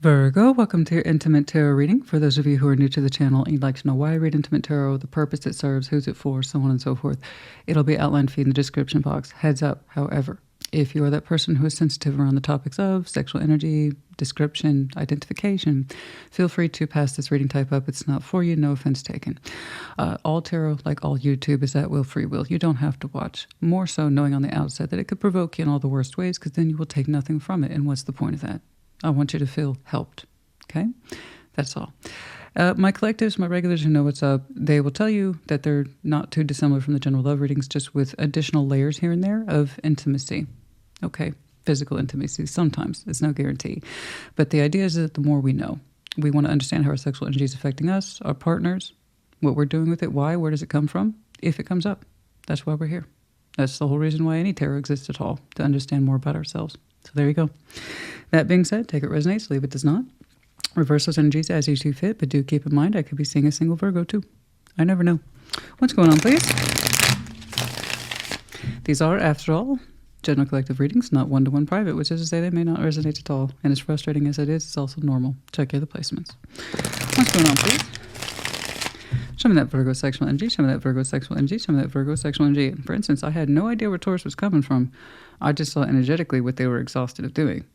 Virgo, welcome to your Intimate Tarot reading. For those of you who are new to the channel and you'd like to know why I read Intimate Tarot, the purpose it serves, who's it for, so on and so forth, it'll be outlined for you in the description box. Heads up, however, if you are that person who is sensitive around the topics of sexual energy, description, identification, feel free to pass this reading type up. It's not for you, no offense taken. All tarot, like all YouTube, is at will, free will. You don't have to watch. More so knowing on the outset that it could provoke you in all the worst ways, because then you will take nothing from it. And what's the point of that? I want you to feel helped. Okay? That's all. My collectives, my regulars who know what's up, they will tell you that they're not too dissimilar from the general love readings, just with additional layers here and there of intimacy. Okay? Physical intimacy sometimes. It's no guarantee. But the idea is that the more we know, we want to understand how our sexual energy is affecting us, our partners, what we're doing with it, why, where does it come from, if it comes up. That's why we're here. That's the whole reason why any tarot exists at all, to understand more about ourselves. So there you go. That being said, take it resonates, leave it does not. Reverse those energies as you see fit, but do keep in mind I could be seeing a single Virgo too. I never know. What's going on, please? These are, after all, general collective readings, not one-to-one private, which is to say they may not resonate at all. And as frustrating as it is, it's also normal. Check your other placements. What's going on, please? Show me that Virgo sexual energy. Show me that Virgo sexual energy. Show me that Virgo sexual energy. For instance, I had no idea where Taurus was coming from. I just saw energetically what they were exhausted of doing,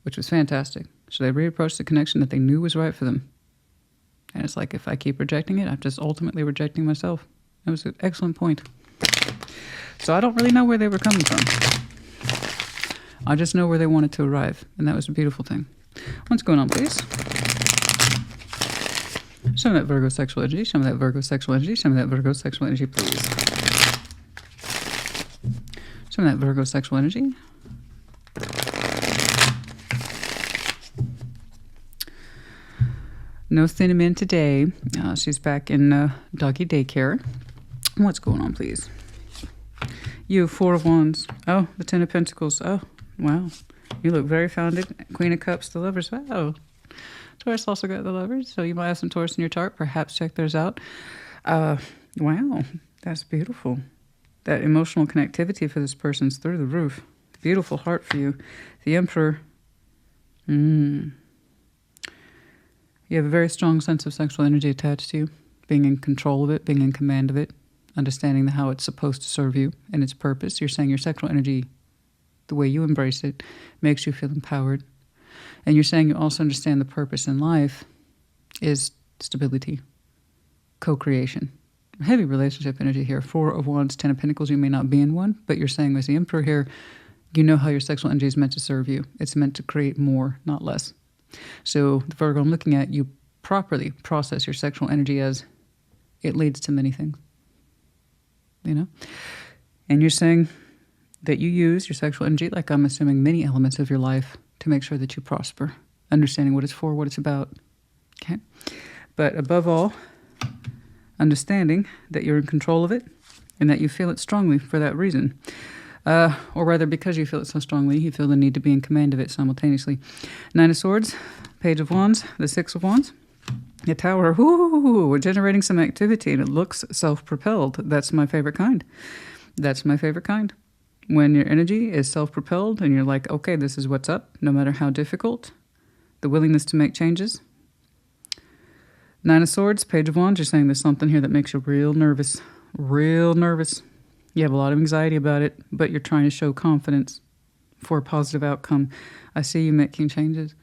which was fantastic. So they reapproached the connection that they knew was right for them. And it's like, if I keep rejecting it, I'm just ultimately rejecting myself. It was an excellent point. So I don't really know where they were coming from. I just know where they wanted to arrive. And that was a beautiful thing. What's going on, please? Show me that Virgo sexual energy. Show me that Virgo sexual energy. Show me that Virgo sexual energy, please. Show me that Virgo sexual energy. No cinnamon today. She's back in doggy daycare. What's going on, please? You, Four of Wands. Oh, the Ten of Pentacles. Oh, wow. You look very founded. Queen of Cups, the Lovers. Wow. Taurus also got the Lovers, so you might have some Taurus in your chart. Perhaps check theirs out. Wow, that's beautiful. That emotional connectivity for this person's through the roof. Beautiful heart for you. The Emperor. You have a very strong sense of sexual energy attached to you. Being in control of it, being in command of it, understanding how it's supposed to serve you and its purpose. You're saying your sexual energy, the way you embrace it, makes you feel empowered. And you're saying you also understand the purpose in life is stability, co-creation. Heavy relationship energy here. Four of Wands, Ten of Pentacles. You may not be in one, but you're saying as the Emperor here, you know how your sexual energy is meant to serve you. It's meant to create more, not less. So the Virgo I'm looking at, you properly process your sexual energy as it leads to many things. You know? And you're saying that you use your sexual energy, like I'm assuming many elements of your life, to make sure that you prosper, understanding what it's for, what it's about. Okay? But above all, understanding that you're in control of it and that you feel it strongly for that reason. Or rather, because you feel it so strongly, you feel the need to be in command of it simultaneously. Nine of Swords, Page of Wands, the Six of Wands, the Tower. Ooh, we're generating some activity, and it looks self-propelled. That's my favorite kind. That's my favorite kind. When your energy is self-propelled and you're like, okay, this is what's up, no matter how difficult, the willingness to make changes. Nine of Swords, Page of Wands, you're saying there's something here that makes you real nervous. Real nervous. You have a lot of anxiety about it, but you're trying to show confidence for a positive outcome. I see you making changes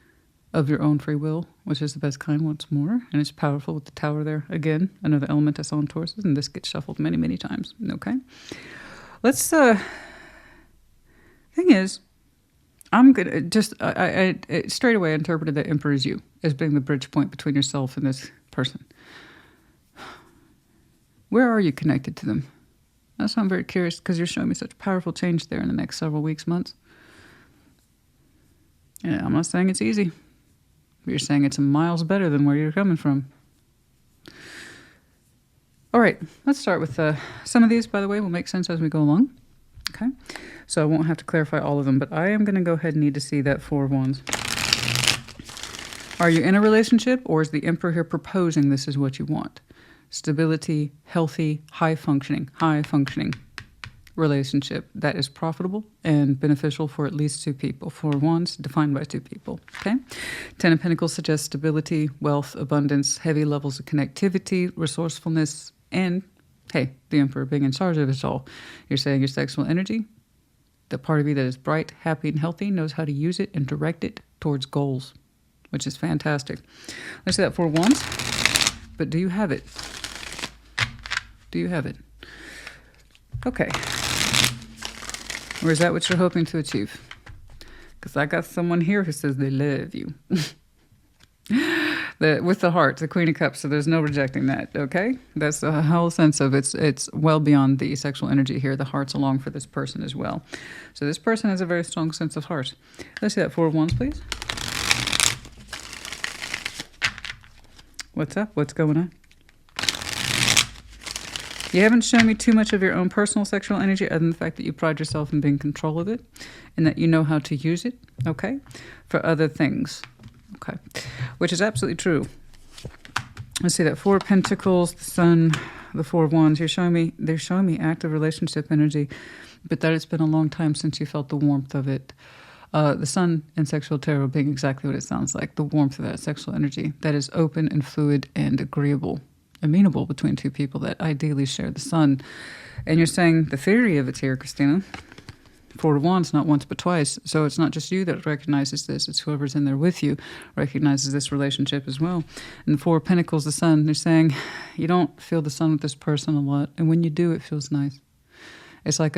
of your own free will, which is the best kind once more. And it's powerful with the Tower there. Again, another element I saw in Tauruses, and this gets shuffled many, many times. Okay? Let's, thing is, I'm going to just, I straight away interpreted that Emperor as you, as being the bridge point between yourself and this person. Where are you connected to them? That's why I'm very curious, because you're showing me such powerful change there in the next several weeks, months. Yeah, I'm not saying it's easy. But you're saying it's miles better than where you're coming from. All right, let's start with some of these, by the way, will make sense as we go along. Okay, so I won't have to clarify all of them, but I am going to go ahead and need to see that Four of Wands. Are you in a relationship, or is the Emperor here proposing this is what you want? Stability, healthy, high functioning, relationship that is profitable and beneficial for at least two people. Four of Wands, defined by two people. Okay. Ten of Pentacles suggests stability, wealth, abundance, heavy levels of connectivity, resourcefulness, and, hey, the Emperor being in charge of it all. You're saying your sexual energy, the part of you that is bright, happy, and healthy, knows how to use it and direct it towards goals, which is fantastic. Let's see that Four of Wands. But do you have it? Do you have it? Okay. Or is that what you're hoping to achieve? Because I got someone here who says they love you. With the heart, the Queen of Cups, so there's no rejecting that, okay? That's the whole sense of it's well beyond the sexual energy here. The heart's along for this person as well. So this person has a very strong sense of heart. Let's see that Four of Wands, please. What's up? What's going on? You haven't shown me too much of your own personal sexual energy other than the fact that you pride yourself in being in control of it and that you know how to use it, okay, for other things, okay, which is absolutely true. Let's see that Four of Pentacles, the Sun, the Four of Wands. They're showing me active relationship energy, but that it's been a long time since you felt the warmth of it. The Sun in sexual tarot being exactly what it sounds like, the warmth of that sexual energy that is open and fluid and agreeable. Amenable between two people that ideally share the sun. And you're saying the theory of it's here, Christina. Four of Wands, not once but twice. So it's not just you that recognizes this, it's whoever's in there with you recognizes this relationship as well. And the Four of Pentacles, the Sun, they're saying you don't feel the sun with this person a lot, and when you do, it feels nice. It's like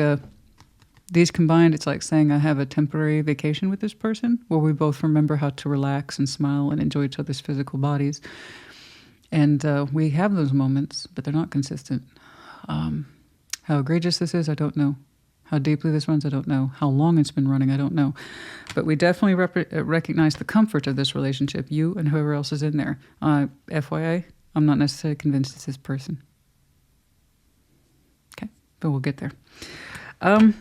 these combined, it's like saying I have a temporary vacation with this person where we both remember how to relax and smile and enjoy each other's physical bodies. And we have those moments, but they're not consistent. How egregious this is, I don't know. How deeply this runs, I don't know. How long it's been running, I don't know. But we definitely recognize the comfort of this relationship, you and whoever else is in there. FYI, I'm not necessarily convinced it's this person. Okay, but we'll get there. The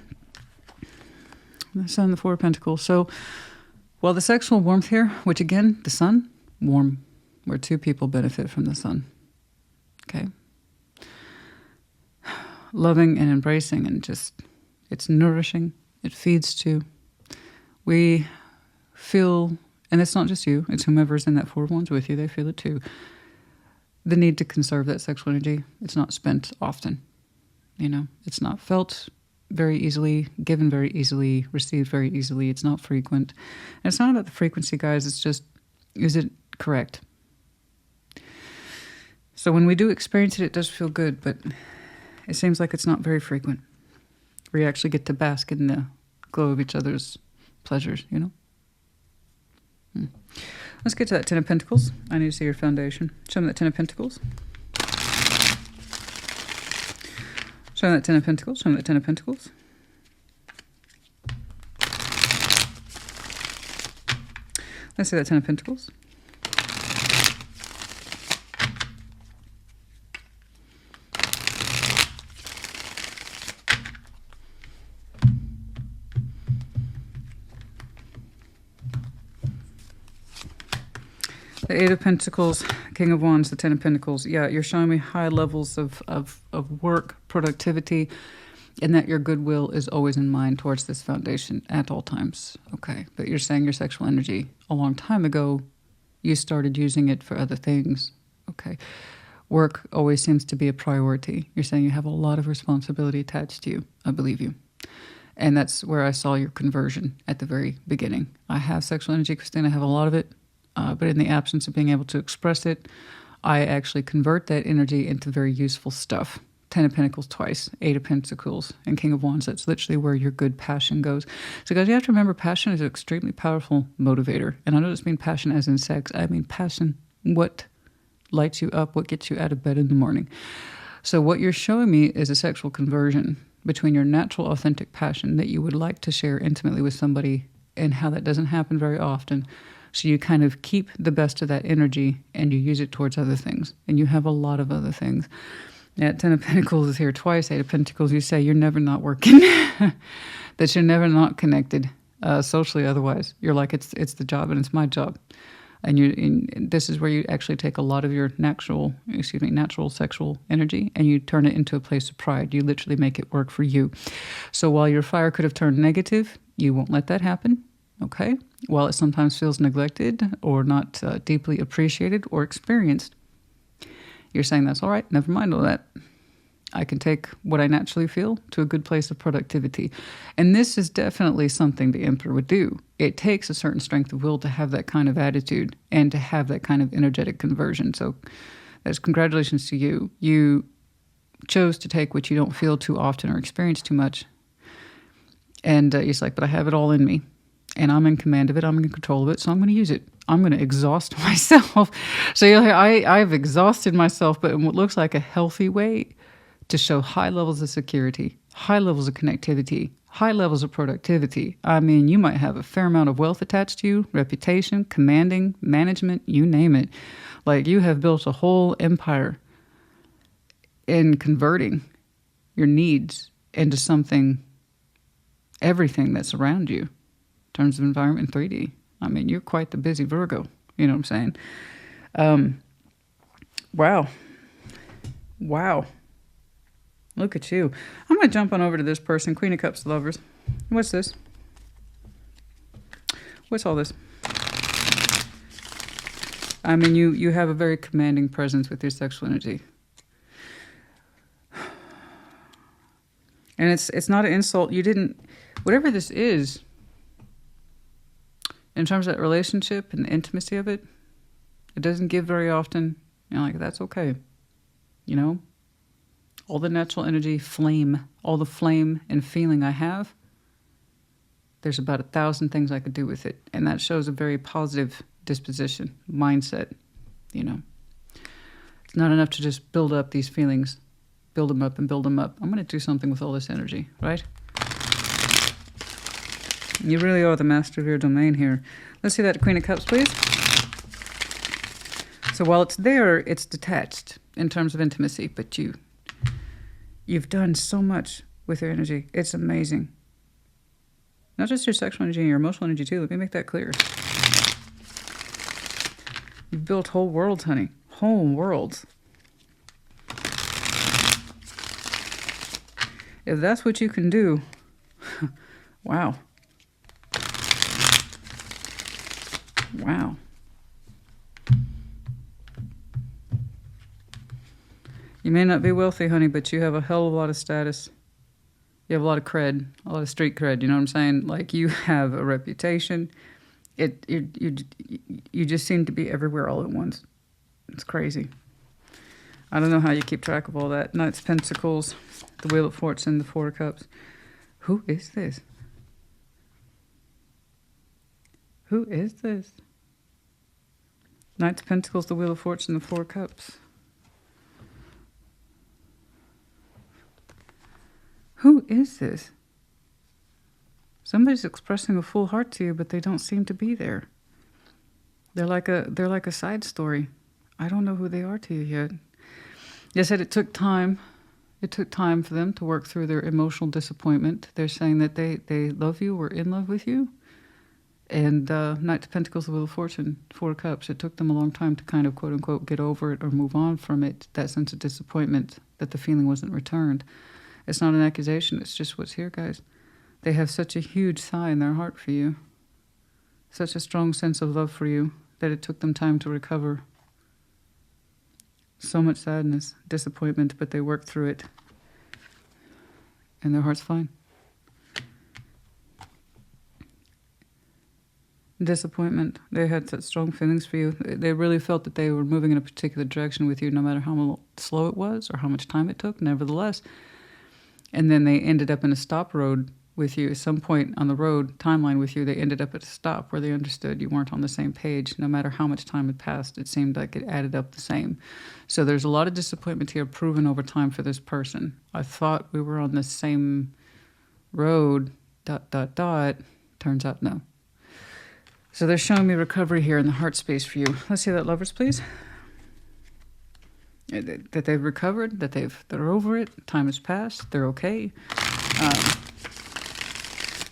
Sun, the Four of Pentacles. So, well, the sexual warmth here, which again, the Sun, warm, where two people benefit from the sun. Okay. Loving and embracing and just, it's nourishing. It feeds too. We feel, and it's not just you, it's whomever's in that Four of Wands with you, they feel it too. The need to conserve that sexual energy. It's not spent often. You know, it's not felt very easily, given very easily, received very easily. It's not frequent. And it's not about the frequency, guys. It's just, is it correct? So when we do experience it, it does feel good, but it seems like it's not very frequent. We actually get to bask in the glow of each other's pleasures, you know? Let's get to that Ten of Pentacles. I need to see your foundation. Show me that Ten of Pentacles. Show me that Ten of Pentacles. Show me that Ten of Pentacles. Let's see that Ten of Pentacles. The Eight of Pentacles, King of Wands, the Ten of Pentacles. Yeah, you're showing me high levels of work, productivity, and that your goodwill is always in mind towards this foundation at all times. Okay, but you're saying your sexual energy, a long time ago, you started using it for other things. Okay, work always seems to be a priority. You're saying you have a lot of responsibility attached to you. I believe you. And that's where I saw your conversion at the very beginning. I have sexual energy, Christine. I have a lot of it. But in the absence of being able to express it, I actually convert that energy into very useful stuff. Ten of Pentacles twice, Eight of Pentacles, and King of Wands. That's literally where your good passion goes. So guys, you have to remember passion is an extremely powerful motivator. And I don't just mean passion as in sex. I mean passion, what lights you up, what gets you out of bed in the morning. So what you're showing me is a sexual conversion between your natural, authentic passion that you would like to share intimately with somebody and how that doesn't happen very often. So you kind of keep the best of that energy and you use it towards other things. And you have a lot of other things. Yeah, Ten of Pentacles is here twice. Eight of Pentacles, you say you're never not working. That you're never not connected socially otherwise. You're like, it's the job and it's my job. And this is where you actually take a lot of your natural sexual energy and you turn it into a place of pride. You literally make it work for you. So while your fire could have turned negative, you won't let that happen, okay? While it sometimes feels neglected or not deeply appreciated or experienced, you're saying that's all right, never mind all that. I can take what I naturally feel to a good place of productivity. And this is definitely something the Emperor would do. It takes a certain strength of will to have that kind of attitude and to have that kind of energetic conversion. So that's congratulations to you. You chose to take what you don't feel too often or experience too much. And he's like, but I have it all in me. And I'm in command of it. I'm in control of it. So I'm going to use it. I'm going to exhaust myself. So you'll hear, I've exhausted myself, but in what looks like a healthy way, to show high levels of security, high levels of connectivity, high levels of productivity. I mean, you might have a fair amount of wealth attached to you, reputation, commanding, management, you name it. Like you have built a whole empire in converting your needs into something, everything that's around you in terms of environment 3D. I mean, you're quite the busy Virgo. You know what I'm saying? Wow. Wow. Look at you. I'm going to jump on over to this person, Queen of Cups, Lovers. What's this? What's all this? I mean, you have a very commanding presence with your sexual energy. And it's not an insult. You didn't, whatever this is, in terms of that relationship and the intimacy of it, it doesn't give very often. You know, like, that's okay. You know? All the natural energy, flame, all the flame and feeling I have, there's about 1,000 things I could do with it. And that shows a very positive disposition, mindset, you know. It's not enough to just build up these feelings, build them up and build them up. I'm going to do something with all this energy, right? You really are the master of your domain here. Let's see that Queen of Cups, please. So while it's there, it's detached in terms of intimacy, but you've done so much with your energy. It's amazing. Not just your sexual energy, your emotional energy too. Let me make that clear. You've built whole worlds, honey. Whole worlds. If that's what you can do, wow. Wow. You may not be wealthy, honey, but you have a hell of a lot of status. You have a lot of cred, a lot of street cred. You know what I'm saying? Like, you have a reputation. You just seem to be everywhere all at once. It's crazy. I don't know how you keep track of all that. Knights of Pentacles, the Wheel of Fortune, the Four of Cups. Who is this? Who is this? Knights of Pentacles, the Wheel of Fortune, the Four of Cups. Who is this? Somebody's expressing a full heart to you, but they don't seem to be there. They're like a side story. I don't know who they are to you yet. They said it took time. It took time for them to work through their emotional disappointment. They're saying that they love you or in love with you. And Knight of Pentacles, the Wheel of Fortune, Four of Cups. It took them a long time to kind of, quote unquote, get over it or move on from it. That sense of disappointment that the feeling wasn't returned. It's not an accusation. It's just what's here, guys. They have such a huge sigh in their heart for you. Such a strong sense of love for you that it took them time to recover. So much sadness, disappointment, but they worked through it. And their heart's fine. Disappointment. They had such strong feelings for you. They really felt that they were moving in a particular direction with you, no matter how slow it was or how much time it took, nevertheless. And then they ended up in a stop road with you. At some point on the road timeline with you, they ended up at a stop where they understood you weren't on the same page. No matter how much time had passed, it seemed like it added up the same. So there's a lot of disappointment here proven over time for this person. I thought we were on the same road, ... Turns out no. So they're showing me recovery here in the heart space for you. Let's see that, Lovers, please. That they've recovered, that they're over it, time has passed, they're okay.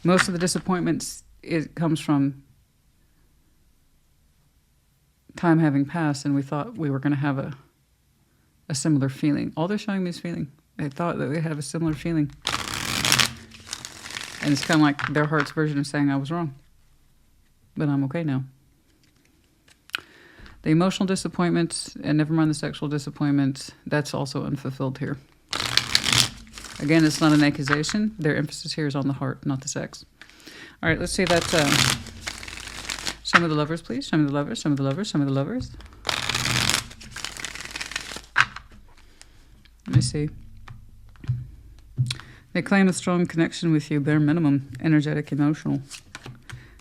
Most of the disappointments, it comes from time having passed and we thought we were going to have a similar feeling. All they're showing me is feeling. They thought that they have a similar feeling. And it's kind of like their heart's version of saying I was wrong. But I'm okay now. The emotional disappointments, and never mind the sexual disappointments, that's also unfulfilled here. Again, it's not an accusation. Their emphasis here is on the heart, not the sex. All right, let's see that. Show me the lovers, please. Show me the lovers, show me the lovers, show me the lovers. Let me see. They claim a strong connection with you, bare minimum, energetic, emotional.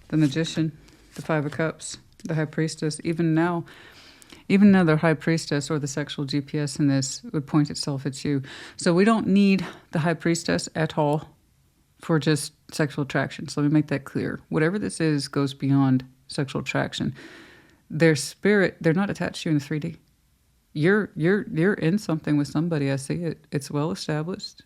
The Magician, the Five of Cups, the High Priestess. Even now their High Priestess or the sexual GPS in this would point itself at you. So we don't need the High Priestess at all for just sexual attraction. So let me make that clear. Whatever this is goes beyond sexual attraction. Their spirit, they're not attached to you in the 3D. You're in something with somebody. I see it. It's well established.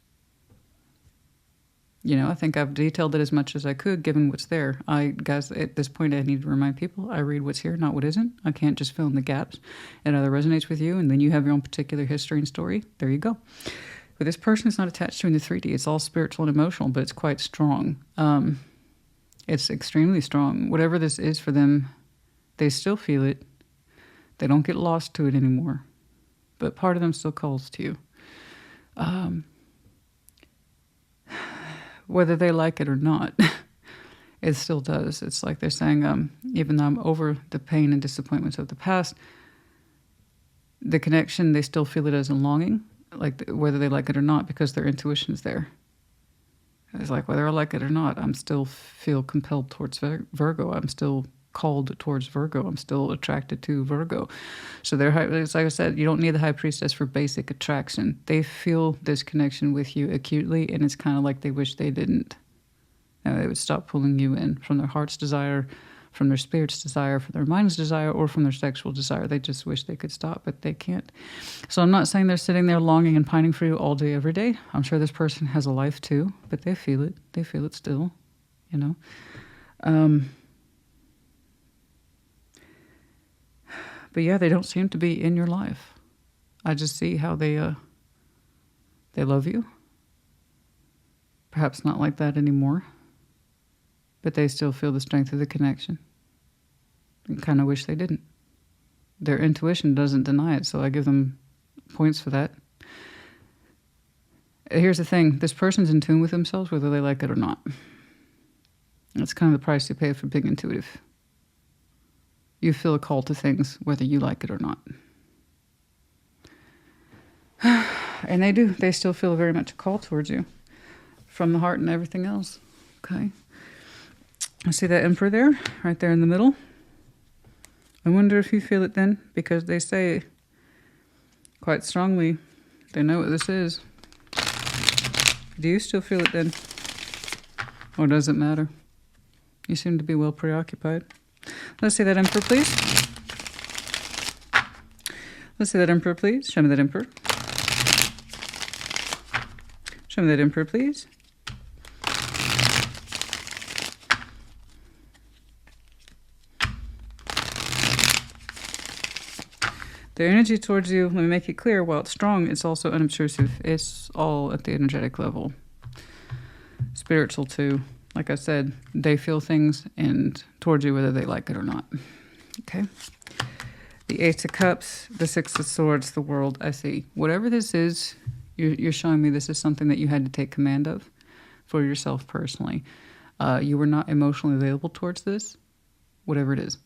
You know, I think I've detailed it as much as I could, given what's there. Guys, at this point, I need to remind people, I read what's here, not what isn't. I can't just fill in the gaps. It either resonates with you, and then you have your own particular history and story. There you go. But this person is not attached to you in the 3D. It's all spiritual and emotional, but it's quite strong. It's extremely strong. Whatever this is for them, they still feel it. They don't get lost to it anymore. But part of them still calls to you. Whether they like it or not, it still does. It's like they're saying, even though I'm over the pain and disappointments of the past, the connection, they still feel it as a longing, like whether they like it or not, because their intuition's there. It's like, whether I like it or not, I'm still feel compelled towards Virgo. I'm still called towards Virgo. I'm still attracted to Virgo. So it's like I said, you don't need the High Priestess for basic attraction. They feel this connection with you acutely, and it's kind of like they wish they didn't. And they would stop pulling you in from their heart's desire, from their spirit's desire, from their mind's desire, or from their sexual desire. They just wish they could stop, but they can't. So I'm not saying they're sitting there longing and pining for you all day, every day. I'm sure this person has a life too, but they feel it. They feel it still, you know. But yeah, they don't seem to be in your life. I just see how they love you. Perhaps not like that anymore. But they still feel the strength of the connection. I kind of wish they didn't. Their intuition doesn't deny it, so I give them points for that. Here's the thing. This person's in tune with themselves, whether they like it or not. That's kind of the price you pay for being intuitive. You feel a call to things, whether you like it or not. And they do. They still feel very much a call towards you. From the heart and everything else. Okay. I see that Emperor there, right there in the middle. I wonder if you feel it then, because they say quite strongly, they know what this is. Do you still feel it then? Or does it matter? You seem to be well preoccupied. Let's see that Emperor, please. Let's see that Emperor, please. Show me that Emperor. Show me that Emperor, please. Their energy towards you, let me make it clear, while it's strong, it's also unobtrusive. It's all at the energetic level. Spiritual too. Like I said, they feel things and towards you whether they like it or not. Okay. The Ace of Cups, the Six of Swords, the World. I see. Whatever this is, you're showing me this is something that you had to take command of for yourself personally. You were not emotionally available towards this, whatever it is.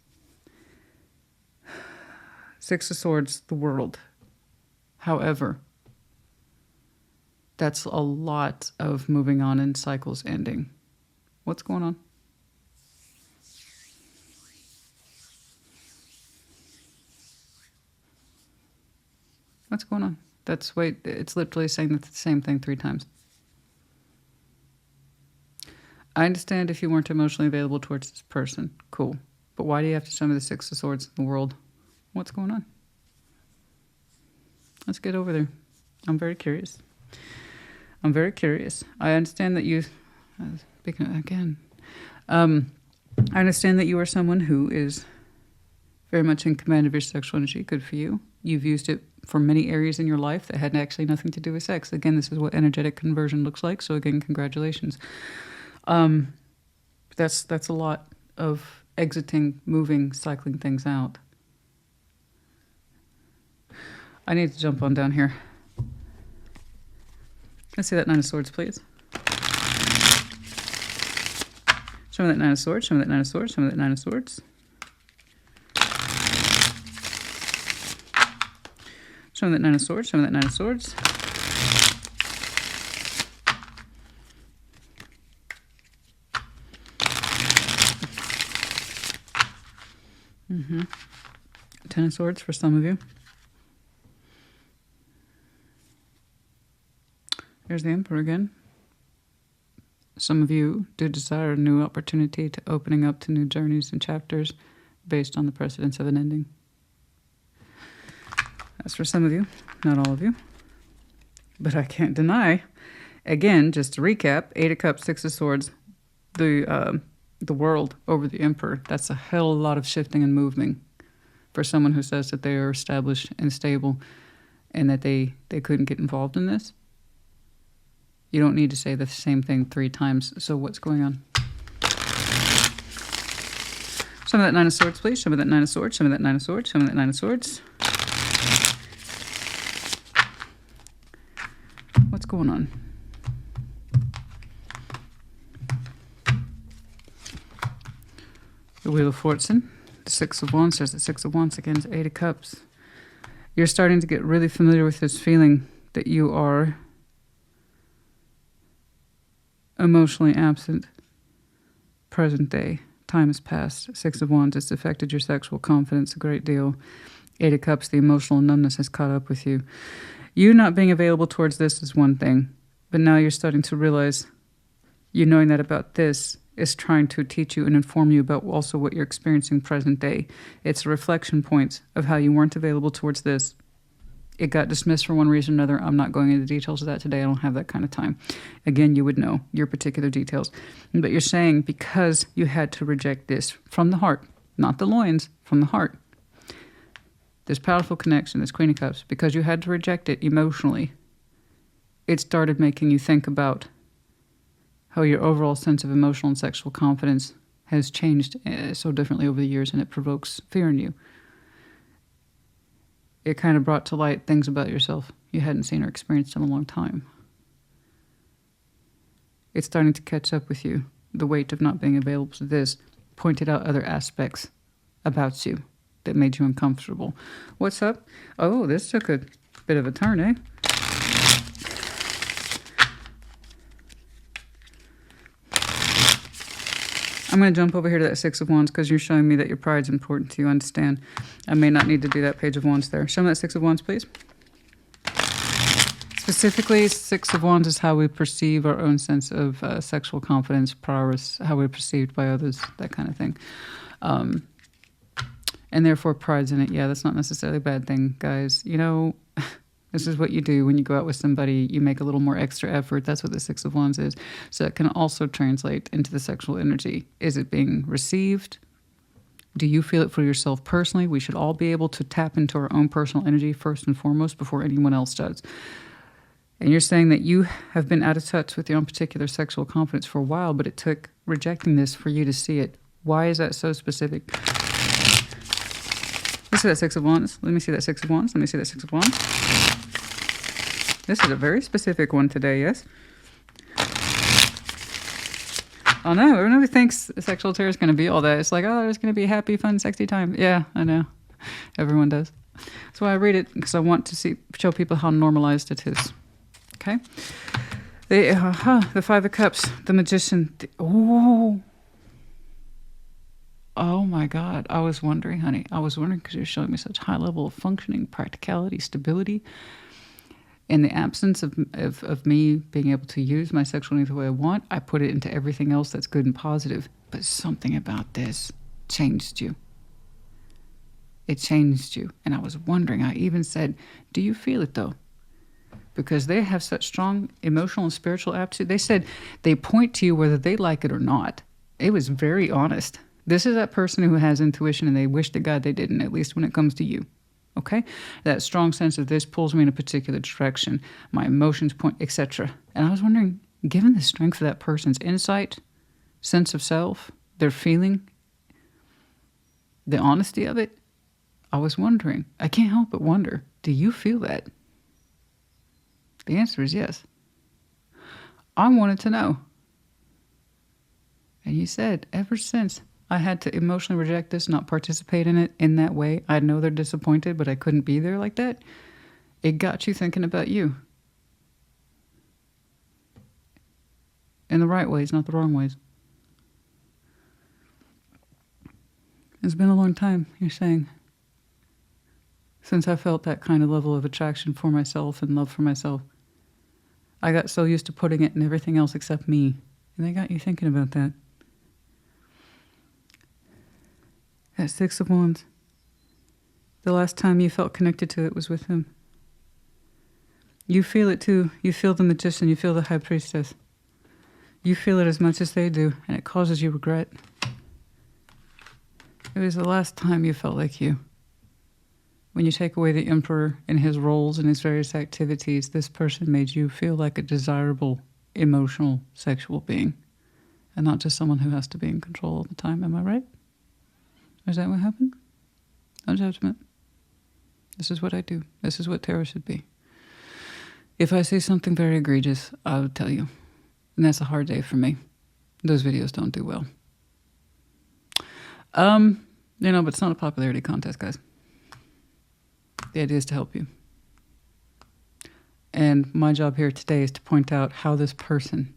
Six of Swords, the World. However, that's a lot of moving on and cycles ending. What's going on? What's going on? It's literally saying the same thing 3 times. I understand if you weren't emotionally available towards this person. Cool. But why do you have to show me the Six of Swords in the World? What's going on? Let's get over there. I'm very curious. I'm very curious. I understand that you... Speaking again, I understand that you are someone who is Very much in command of your sexual energy. Good for you. You've used it for many areas in your life that had actually nothing to do with sex. Again, this is what energetic conversion looks like. So again, congratulations. That's a lot of exiting, moving, cycling things out. I need to jump on down here. Let's see that Nine of Swords, please. Show me that Nine of Swords, show me that Nine of Swords, show me that Nine of Swords. Show me that Nine of Swords, show me that Nine of Swords. Ten of Swords for some of you. There's the Emperor again. Some of you do desire a new opportunity to opening up to new journeys and chapters based on the precedence of an ending. That's for some of you, not all of you. But I can't deny, again, just to recap, Eight of Cups, Six of Swords, the world over the Emperor. That's a hell of a lot of shifting and moving for someone who says that they are established and stable and that they couldn't get involved in this. You don't need to say the same thing 3 times. So what's going on? Show me that Nine of Swords, please. Show me that Nine of Swords. Show me that Nine of Swords. Show me that Nine of Swords. What's going on? The Wheel of Fortune. The Six of Wands. There's the Six of Wands against Eight of Cups. You're starting to get really familiar with this feeling that you are emotionally absent. Present day. Time has passed. Six of Wands has affected your sexual confidence a great deal. Eight of Cups, the emotional numbness has caught up with you. You not being available towards this is one thing, but now you're starting to realize you knowing that about this is trying to teach you and inform you about also what you're experiencing present day. It's a reflection point of how you weren't available towards this. It got dismissed for one reason or another. I'm not going into the details of that today. I don't have that kind of time. Again, you would know your particular details. But you're saying because you had to reject this from the heart, not the loins, from the heart. This powerful connection, this Queen of Cups, because you had to reject it emotionally, it started making you think about how your overall sense of emotional and sexual confidence has changed so differently over the years, and it provokes fear in you. It kind of brought to light things about yourself you hadn't seen or experienced in a long time. It's starting to catch up with you. The weight of not being available to this pointed out other aspects about you that made you uncomfortable. What's up? Oh, this took a bit of a turn, eh? I'm going to jump over here to that Six of Wands because you're showing me that your pride's important to you. Understand? I may not need to do that Page of Wands there. Show me that Six of Wands, please. Specifically, Six of Wands is how we perceive our own sense of sexual confidence, prowess, how we're perceived by others, that kind of thing. And therefore, pride's in it. Yeah, that's not necessarily a bad thing, guys. You know, this is what you do when you go out with somebody. You make a little more extra effort. That's what the Six of Wands is. So it can also translate into the sexual energy. Is it being received? Do you feel it for yourself personally? We should all be able to tap into our own personal energy first and foremost before anyone else does. And you're saying that you have been out of touch with your own particular sexual confidence for a while, but it took rejecting this for you to see it. Why is that so specific? Let's see that Six of Wands. Let me see that Six of Wands. Let me see that Six of Wands. This is a very specific one today, yes? Oh no, everyone thinks sexual terror is going to be all that. It's like, oh, there's going to be a happy, fun, sexy time. Yeah, I know. Everyone does. That's why I read it, because I want to show people how normalized it is. Okay? The Five of Cups, the Magician. Oh my God. I was wondering, honey. I was wondering because you're showing me such high level of functioning, practicality, stability. In the absence of me being able to use my sexuality the way I want, I put it into everything else that's good and positive. But something about this changed you. It changed you. And I was wondering, I even said, do you feel it though? Because they have such strong emotional and spiritual aptitude. They said they point to you whether they like it or not. It was very honest. This is that person who has intuition and they wish to God they didn't, at least when it comes to you. Okay? That strong sense of this pulls me in a particular direction. My emotions point, etc. And I was wondering, given the strength of that person's insight, sense of self, their feeling, the honesty of it, I was wondering, I can't help but wonder, do you feel that? The answer is yes. I wanted to know. And you said, ever since I had to emotionally reject this, not participate in it in that way, I know they're disappointed, but I couldn't be there like that. It got you thinking about you. In the right ways, not the wrong ways. It's been a long time, you're saying, since I felt that kind of level of attraction for myself and love for myself. I got so used to putting it in everything else except me. And they got you thinking about that. That Six of Wands. The last time you felt connected to it was with him. You feel it too. You feel the Magician. You feel the High Priestess. You feel it as much as they do, and it causes you regret. It was the last time you felt like you. When you take away the Emperor and his roles and his various activities, this person made you feel like a desirable, emotional, sexual being, and not just someone who has to be in control all the time. Am I right? Is that what happened? No judgment. This is what I do. This is what tarot should be. If I see something very egregious, I will tell you. And that's a hard day for me. Those videos don't do well. But it's not a popularity contest, guys. The idea is to help you. And my job here today is to point out how this person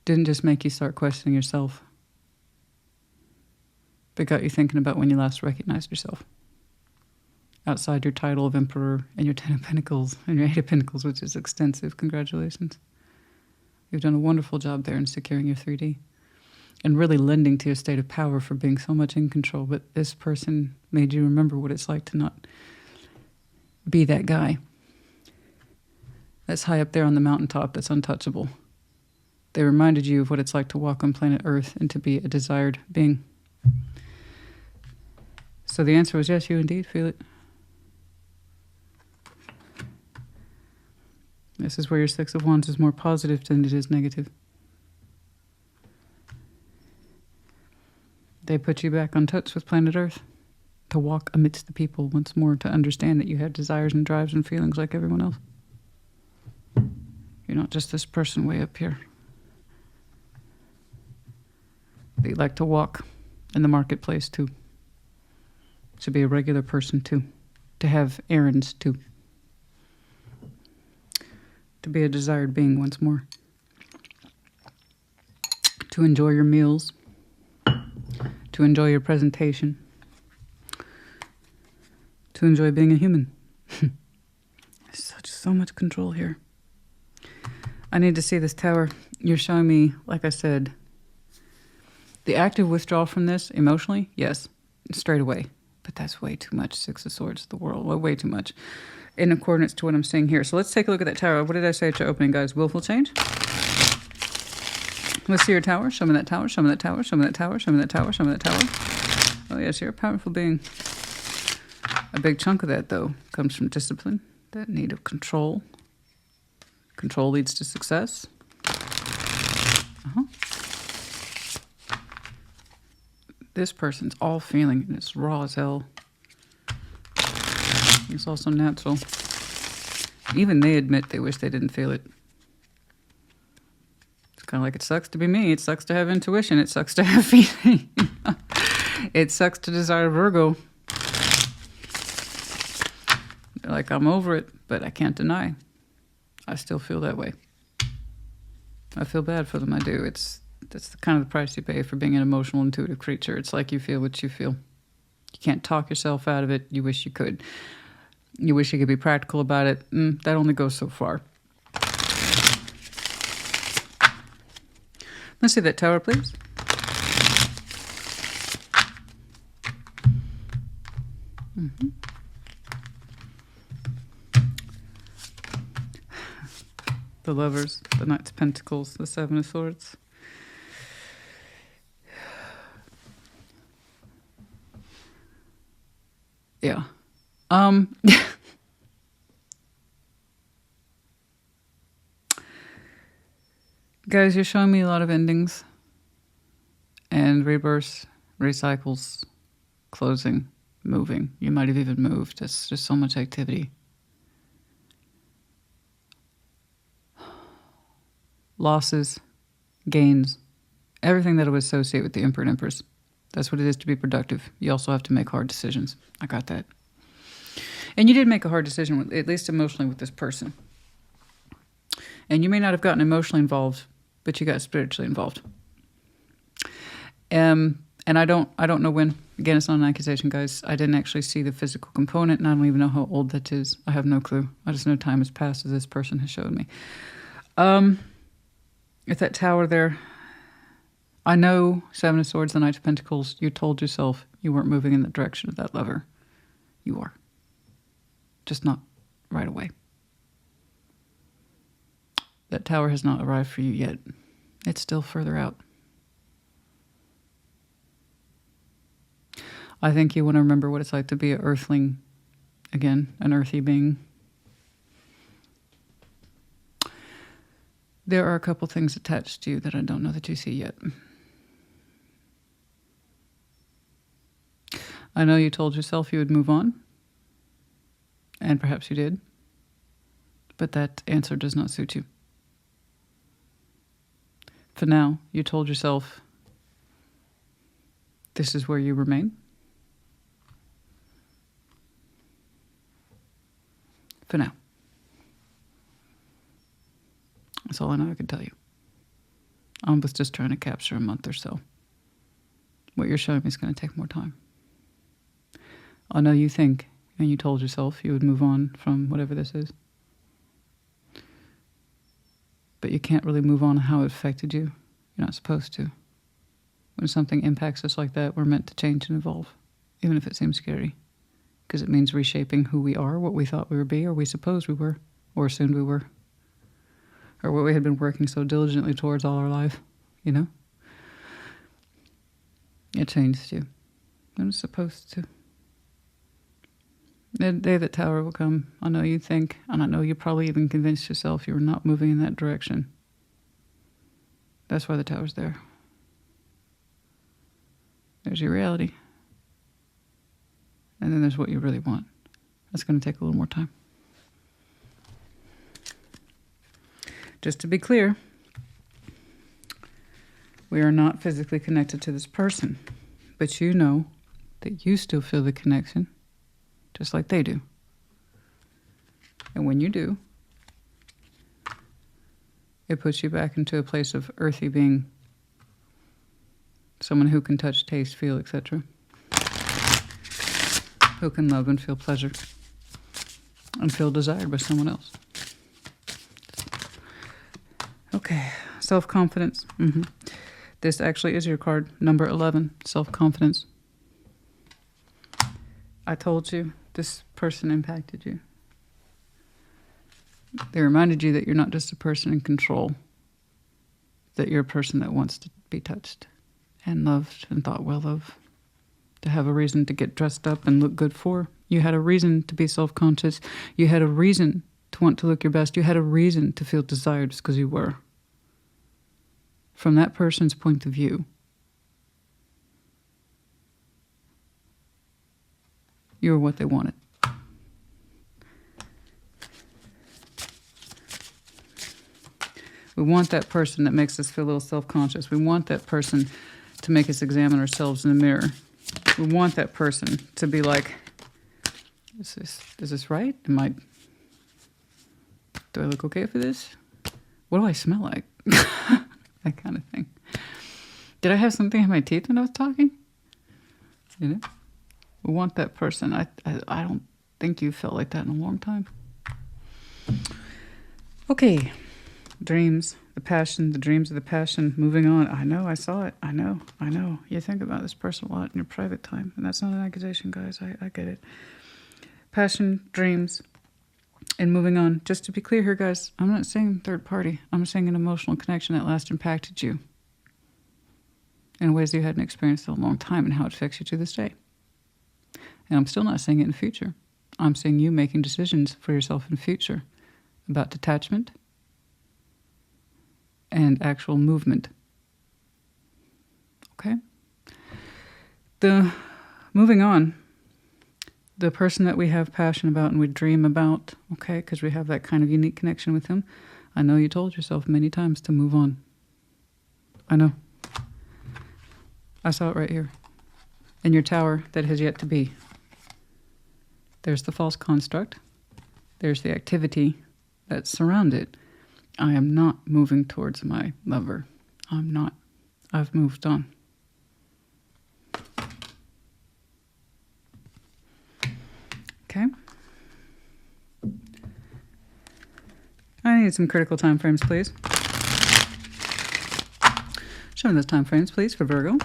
didn't just make you start questioning yourself, but got you thinking about when you last recognized yourself. Outside your title of Emperor and your 10 of Pentacles and your 8 of Pentacles, which is extensive. Congratulations. You've done a wonderful job there in securing your 3D and really lending to your state of power for being so much in control. But this person made you remember what it's like to not be that guy that's high up there on the mountaintop that's untouchable. They reminded you of what it's like to walk on planet Earth and to be a desired being. So the answer was yes, you indeed feel it. This is where your Six of Wands is more positive than it is negative. They put you back on touch with planet Earth to walk amidst the people once more, to understand that you have desires and drives and feelings like everyone else. You're not just this person way up here. They like to walk in the marketplace too. To be a regular person too. To have errands too. To be a desired being once more. To enjoy your meals. To enjoy your presentation. To enjoy being a human. So much control here. I need to see this tower. You're showing me, like I said, the active withdrawal from this emotionally, yes, straight away. But that's way too much. Six of Swords, the world, way too much. In accordance to what I'm seeing here. So let's take a look at that tower. What did I say at your opening, guys? Willful change? Let's see your tower. Show me that tower. Show me that tower. Show me that tower. Show me that tower. Show me that tower. Oh, yes, you're a powerful being. A big chunk of that, though, comes from discipline, that need of control. Control leads to success. This person's all feeling, and it's raw as hell. It's also natural. Even they admit they wish they didn't feel it. It's kind of like, it sucks to be me. It sucks to have intuition. It sucks to have feeling. It sucks to desire Virgo. They're like, I'm over it, but I can't deny. I still feel that way. I feel bad for them. I do. That's the kind of the price you pay for being an emotional, intuitive creature. It's like you feel what you feel. You can't talk yourself out of it. You wish you could. You wish you could be practical about it. That only goes so far. Let's see that tower, please. The Lovers, the Knights of Pentacles, the Seven of Swords. Yeah. Guys, you're showing me a lot of endings and rebirths, recycles, closing, moving. You might have even moved. It's just so much activity. Losses, gains, everything that I would associate with the Emperor and Empress. That's what it is to be productive. You also have to make hard decisions. I got that. And you did make a hard decision, at least emotionally, with this person. And you may not have gotten emotionally involved, but you got spiritually involved. And I don't know when. Again, it's not an accusation, guys. I didn't actually see the physical component, and I don't even know how old that is. I have no clue. I just know time has passed as this person has showed me. With that tower there, I know Seven of Swords, the Knight of Pentacles, you told yourself you weren't moving in the direction of that lover. You are. Just not right away. That tower has not arrived for you yet. It's still further out. I think you want to remember what it's like to be an earthling. Again, an earthy being. There are a couple things attached to you that I don't know that you see yet. I know you told yourself you would move on. And perhaps you did. But that answer does not suit you. For now, you told yourself this is where you remain. For now. That's all I know I can tell you. I was just trying to capture a month or so. What you're showing me is going to take more time. I know you think, and you told yourself you would move on from whatever this is. But you can't really move on how it affected you. You're not supposed to. When something impacts us like that, we're meant to change and evolve, even if it seems scary. Because it means reshaping who we are, what we thought we would be, or we supposed we were, or assumed we were. Or what we had been working so diligently towards all our life, you know? It changed you. And it's supposed to. The day that tower will come, I know you think, and I know you probably even convinced yourself you were not moving in that direction. That's why the tower's there. There's your reality. And then there's what you really want. That's going to take a little more time. Just to be clear, we are not physically connected to this person, but you know that you still feel the connection, just like they do. And when you do, it puts you back into a place of earthy being, someone who can touch, taste, feel, etc., who can love and feel pleasure and feel desired by someone else. Okay, self-confidence. This actually is your card, number 11, self-confidence. I told you this person impacted you. They reminded you that you're not just a person in control, that you're a person that wants to be touched and loved and thought well of, to have a reason to get dressed up and look good for. You had a reason to be self-conscious. You had a reason to want to look your best. You had a reason to feel desired just because you were. From that person's point of view, you were what they wanted. We want that person that makes us feel a little self-conscious. We want that person to make us examine ourselves in the mirror. We want that person to be like, is this right? Do I look okay for this? What do I smell like? That kind of thing. Did I have something in my teeth when I was talking? You know? We want that person. I don't think you felt like that in a long time. Okay. Dreams, the passion, the dreams of the passion, moving on. I know, I saw it. I know. You think about this person a lot in your private time. And that's not an accusation, guys. I get it. Passion, dreams, and moving on. Just to be clear here, guys, I'm not saying third party. I'm saying an emotional connection that last impacted you in ways you hadn't experienced in a long time and how it affects you to this day. And I'm still not seeing it in the future. I'm seeing you making decisions for yourself in the future about detachment and actual movement. Okay? Moving on, the person that we have passion about and we dream about, okay, because we have that kind of unique connection with him, I know you told yourself many times to move on. I know. I saw it right here. In your tower that has yet to be. There's the false construct. There's the activity that's surrounded. I am not moving towards my lover. I'm not. I've moved on. Okay. I need some critical time frames, please. Show me those time frames, please, for Virgo.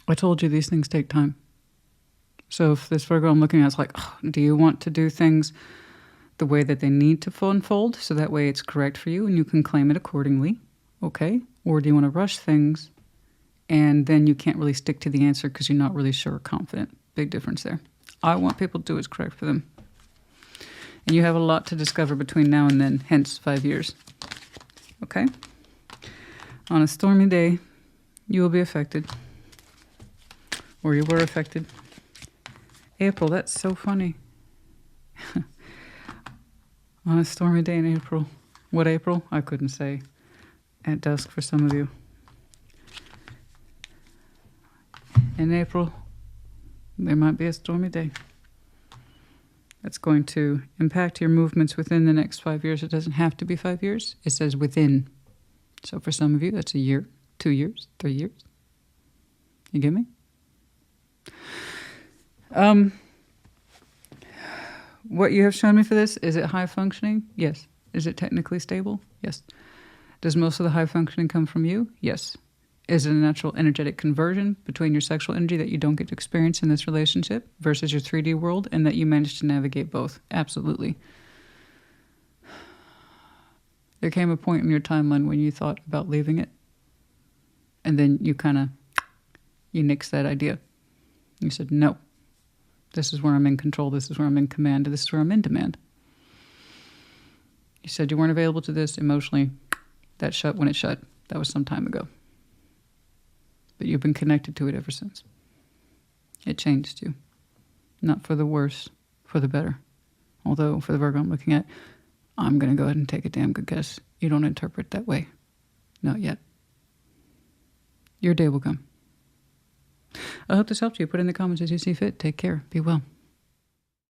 I told you these things take time. So if this Virgo I'm looking at is like, oh, do you want to do things the way that they need to unfold so that way it's correct for you and you can claim it accordingly? Okay. Or do you want to rush things and then you can't really stick to the answer because you're not really sure or confident? Big difference there. I want people to do what's correct for them. And you have a lot to discover between now and then, hence 5 years. Okay? On a stormy day, you will be affected. Or you were affected. April, that's so funny. On a stormy day in April. What April? I couldn't say. At dusk for some of you. In April, there might be a stormy day. That's going to impact your movements within the next 5 years. It doesn't have to be 5 years. It says within. So for some of you, that's a year, 2 years, 3 years. You get me? What you have shown me for this, is it high functioning? Yes. Is it technically stable? Yes. Does most of the high functioning come from you? Yes. Is it a natural energetic conversion between your sexual energy that you don't get to experience in this relationship versus your 3D world and that you manage to navigate both? Absolutely. There came a point in your timeline when you thought about leaving it and then you nixed that idea. You said, no, this is where I'm in control. This is where I'm in command. This is where I'm in demand. You said you weren't available to this emotionally. That shut when it shut. That was some time ago. But you've been connected to it ever since. It changed you. Not for the worse, for the better. Although, for the Virgo I'm looking at, I'm going to go ahead and take a damn good guess. You don't interpret that way. Not yet. Your day will come. I hope this helped you. Put in the comments as you see fit. Take care. Be well.